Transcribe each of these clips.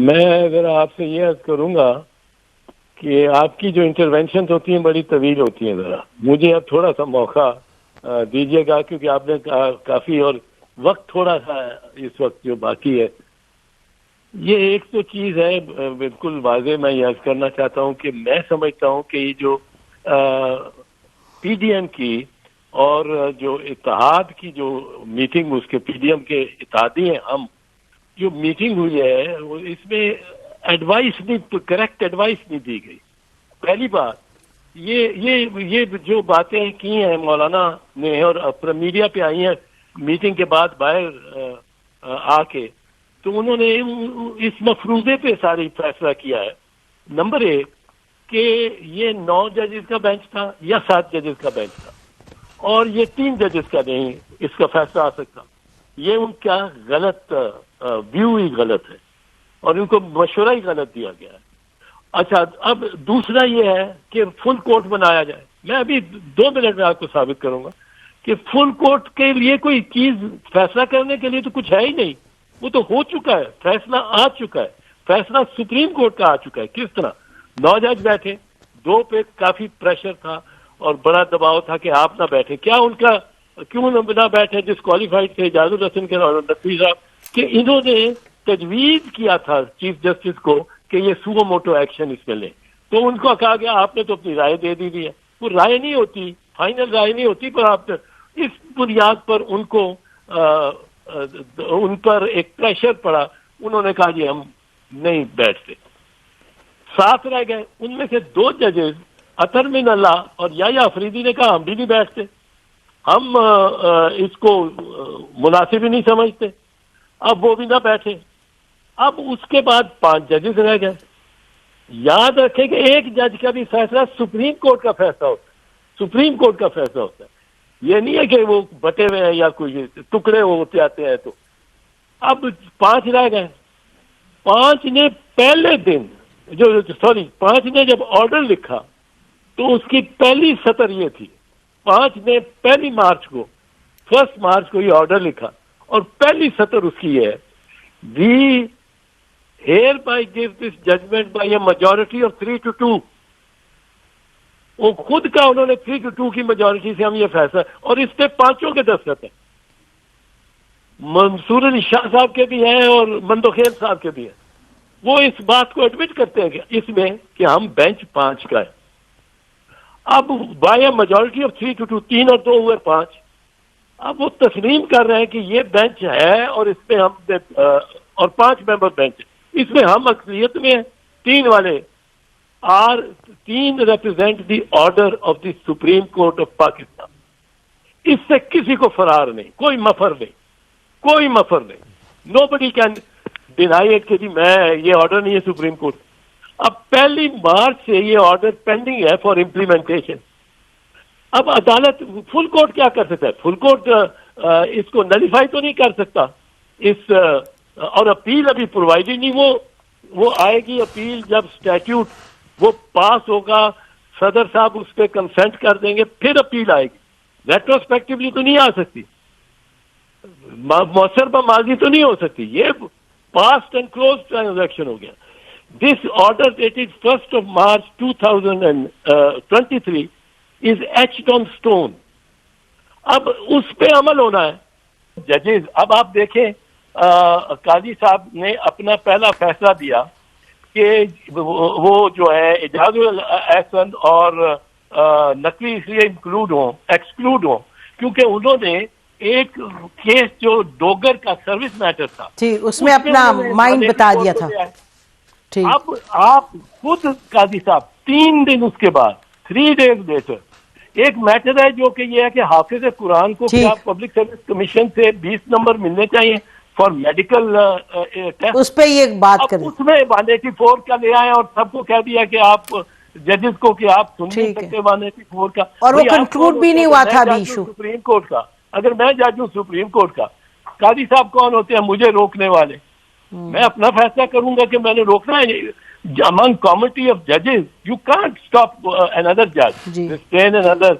میں اگر آپ سے یہ عرض کروں گا کہ آپ کی جو انٹرونشنز ہوتی ہیں بڑی طویل ہوتی ہیں، ذرا مجھے اب تھوڑا سا موقع دیجیے گا، کیونکہ آپ نے کافی اور وقت تھوڑا سا اس وقت جو باقی ہے. یہ ایک تو چیز ہے بالکل واضح، میں یہ عرض کرنا چاہتا ہوں کہ میں سمجھتا ہوں کہ یہ جو پی ڈی ایم کی اور جو اتحاد کی جو میٹنگ، اس کے پی ڈی ایم کے اتحادی ہیں ہم، جو میٹنگ ہوئی ہے وہ اس میں ایڈوائس نہیں، کریکٹ ایڈوائس نہیں دی گئی. پہلی بات یہ جو باتیں کی ہیں مولانا نے اور میڈیا پہ آئی ہیں میٹنگ کے بعد باہر آ کے، تو انہوں نے اس مفروضے پہ ساری فیصلہ کیا ہے. نمبر ایک کہ یہ 9 ججز کا بینچ تھا یا 7 ججز کا بینچ تھا، اور یہ 3 ججز کا نہیں اس کا فیصلہ آ سکتا. یہ ان کا غلط ویو ہی غلط ہے اور ان کو مشورہ ہی غلط دیا گیا ہے. اچھا، اب دوسرا یہ ہے کہ فل کورٹ بنایا جائے. میں ابھی 2 منٹ میں آپ کو ثابت کروں گا کہ فل کورٹ کے لیے کوئی چیز فیصلہ کرنے کے لیے تو کچھ ہے ہی نہیں. وہ تو ہو چکا ہے، فیصلہ آ چکا ہے، فیصلہ سپریم کورٹ کا آ چکا ہے. کس طرح 9 جج بیٹھے، 2 پہ کافی پریشر تھا اور بڑا دباؤ تھا کہ آپ نہ بیٹھے. کیا ان کا کیوں نہ بیٹھے ڈسکوالیفائڈ تھے اعجاز الحسن کے اور نقوی صاحب، کہ انہوں نے تجویز کیا تھا چیف جسٹس کو کہ یہ سو موٹو ایکشن اس میں لیں. تو ان کو کہا گیا آپ نے تو اپنی رائے دے دی ہے. وہ رائے نہیں ہوتی، فائنل رائے نہیں ہوتی، پر آپ نے اس بنیاد پر ان کو ان پر ایک پریشر پڑا. انہوں نے کہا جی ہم نہیں بیٹھتے. 7 رہ گئے، ان میں سے 2 ججز اطہر من اللہ اور یحییٰ افریدی نے کہا ہم بھی نہیں بیٹھتے، ہم اس کو مناسب ہی نہیں سمجھتے. اب وہ بھی نہ بیٹھے. اب اس کے بعد 5 ججز رہ گئے. یاد رکھیں کہ ایک جج کا بھی فیصلہ سپریم کورٹ کا فیصلہ ہوتا ہے، سپریم کورٹ کا فیصلہ ہوتا ہے. یہ نہیں ہے کہ وہ بٹے ہوئے ہیں یا کوئی ٹکڑے ہوتے آتے ہیں. تو اب 5 رہ گئے. 5 نے پہلے دن 5 نے جب آرڈر لکھا تو اس کی پہلی سطر یہ تھی. 5 نے 1 مارچ کو یہ آرڈر لکھا اور پہلی سطر اس کی ہے we hereby give this judgment by a majority of 3-2. وہ خود کا انہوں نے 3-2 کی میجورٹی سے ہم یہ فیصلہ، اور اس پہ 5 کے دستخط ہیں. منصور علی شاہ صاحب کے بھی ہیں اور مندوخیل صاحب کے بھی ہیں. وہ اس بات کو ایڈمٹ کرتے ہیں کہ اس میں کہ ہم بینچ 5 کا ہے. اب بائی اے میجورٹی آف 3-2، 3 اور 2 ہوئے 5. اب وہ تسلیم کر رہے ہیں کہ یہ بینچ ہے اور اس میں ہم اور 5 ممبر بینچ، اس میں ہم اکثریت میں ہیں. 3 والے 3 represent the order of the supreme court of Pakistan. اس سے کسی کو فرار نہیں، کوئی مفر نہیں، کوئی مفر نہیں. نو بڈی کین ڈینائی اٹ کہ جی میں یہ آرڈر نہیں ہے سپریم کورٹ. اب 1 مارچ سے یہ آرڈر پینڈنگ ہے فار امپلیمنٹیشن. اب عدالت فل کورٹ کیا کر سکتا ہے؟ فل کورٹ اس کو نلیفائی تو نہیں کر سکتا اس اور اپیل ابھی پرووائڈ ہی نہیں. وہ آئے گی اپیل جب اسٹیٹیوٹ وہ پاس ہوگا، صدر صاحب اس پہ کنسنٹ کر دیں گے، پھر اپیل آئے گی. ریٹروسپیکٹولی تو نہیں آ سکتی، مؤثر بماضی تو نہیں ہو سکتی. یہ پاسٹ اینڈ کلوز ٹرانزیکشن ہو گیا. This order dated 1 March 2023 is etched on stone. اب اس پہ عمل ہونا ہے. ججز اب آپ دیکھیں قاضی صاحب نے اپنا پہلا فیصلہ دیا کہ وہ جو ہے اعجاز الاحسن اور نقوی اس لیے ایکسکلوڈ ہوں کیونکہ انہوں نے ایک کیس جو ڈوگر کا سروس میٹر تھا جی اس میں اپنا مائنڈ بتا دیا تھا. اب آپ خود قاضی صاحب 3 دن اس کے بعد 3 days لیٹر ایک میٹر ہے جو کہ یہ ہے کہ حافظ قرآن کو کیا پبلک سروس کمیشن سے 20 نمبر ملنے چاہیے فار میڈیکل ٹیسٹ. اس پہ یہ بات کریں، اس میں 184 کا لے آئے اور سب کو کہہ دیا کہ آپ ججز کو کہ آپ سن نہیں سکتے 184 کا. اور وہ کنکلوڈ بھی نہیں ہوا تھا ابھی ایشو سپریم کورٹ کا. اگر میں جج ہوں سپریم کورٹ کا، قاضی صاحب کون ہوتے ہیں مجھے روکنے والے؟ میں اپنا فیصلہ کروں گا کہ میں نے روکنا ہے. among committee of judges you can't stop another judge, restrain another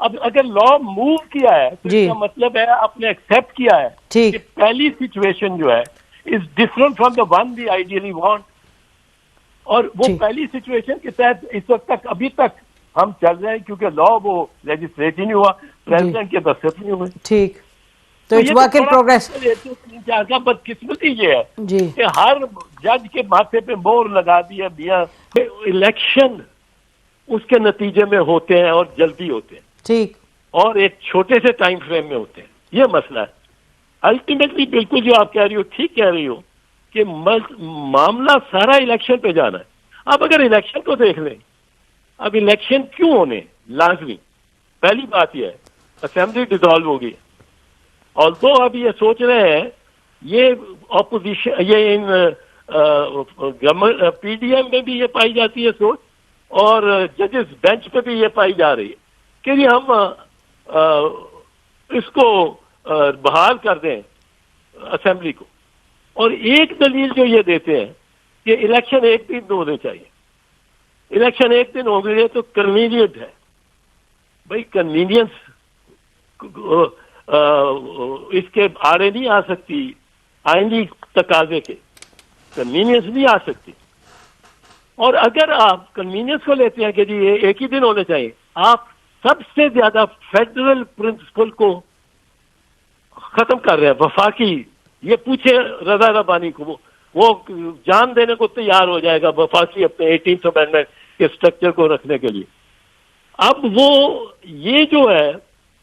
اب اگر لا موو کیا ہے تو جی. اس کا مطلب ہے آپ نے ایکسپٹ کیا ہے ٹھیک. کہ پہلی سچویشن جو ہے is different from the one we ideally want. اور وہ ٹھیک. پہلی سچویشن کے تحت اس وقت تک ابھی تک ہم چل رہے ہیں کیونکہ لا وہ لیجسلیٹ ہی نہیں ہوا, پریزیڈنٹ کے دستخط نہیں ہوئے. ٹھیک, تو اٹس ورک ان پروگرس. کا بدقسمتی یہ ہے جی. کہ ہر جج کے ماتھے پہ مور لگا دیا الیکشن اس کے نتیجے میں ہوتے ہیں اور جلدی ہوتے ہیں. ٹھیک. اور ایک چھوٹے سے ٹائم فریم میں ہوتے ہیں. یہ مسئلہ ہے. الٹیمیٹلی بالکل جو آپ کہہ رہی ہو ٹھیک کہہ رہی ہو کہ معاملہ سارا الیکشن پہ جانا ہے. اب اگر الیکشن کو دیکھ لیں, اب الیکشن کیوں ہونے لازمی؟ پہلی بات یہ ہے اسمبلی ڈیزالو ہوگی. آلسو اب یہ سوچ رہے ہیں یہ اپوزیشن یہ ان پی ڈی ایم میں بھی یہ پائی جاتی ہے سوچ, اور ججز بینچ پہ بھی یہ پائی جا رہی ہے کہ جی ہم اس کو بحال کر دیں اسمبلی کو. اور ایک دلیل جو یہ دیتے ہیں کہ الیکشن ایک دن ہونے چاہیے. الیکشن ایک دن ہو گئی تو کنوینئنٹ ہے. بھائی کنوینئنس اس کے آڑے نہیں آ سکتی, آئندی تقاضے کے کنوینئنس نہیں آ سکتی. اور اگر آپ کنوینئنس کو لیتے ہیں کہ جی یہ ایک ہی دن ہونے چاہیے, آپ سب سے زیادہ فیڈرل پرنسپل کو ختم کر رہے ہیں. وفاقی, یہ پوچھے رضا ربانی کو, وہ جان دینے کو تیار ہو جائے گا وفاقی اپنے 18th امینڈمنٹ کے اسٹرکچر کو رکھنے کے لیے. اب وہ یہ جو ہے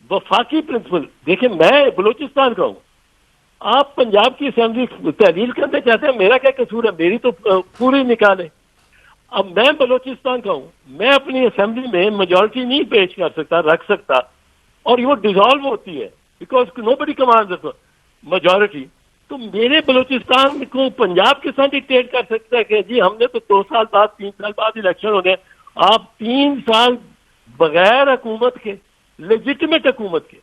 وفاقی پرنسپل, دیکھیں میں بلوچستان کا ہوں, آپ پنجاب کی اسمبلی تحلیل کرنا چاہتے ہیں, میرا کیا قصور ہے؟ میری تو پوری نکالے. اب میں بلوچستان کا ہوں, میں اپنی اسمبلی میں میجورٹی نہیں پیش کر سکتا, رکھ سکتا, اور وہ ڈیزالو ہوتی ہے because nobody commands majority. تو میرے بلوچستان کو پنجاب کے ساتھ ڈکٹیٹ کر سکتا ہے کہ جی ہم نے تو 2 سال بعد 3 سال بعد الیکشن ہونے, آپ 3 سال بغیر حکومت کے, لیجٹمیٹ حکومت کے,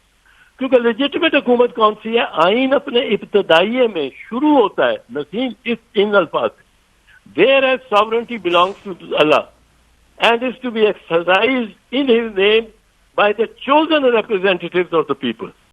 کیونکہ لیجٹمیٹ حکومت کون سی ہے؟ آئین اپنے ابتدائیے میں شروع ہوتا ہے نسیم اس ان الفاظ سے, whereas sovereignty belongs to Allah and is to be exercised in His name by the chosen representatives of the people.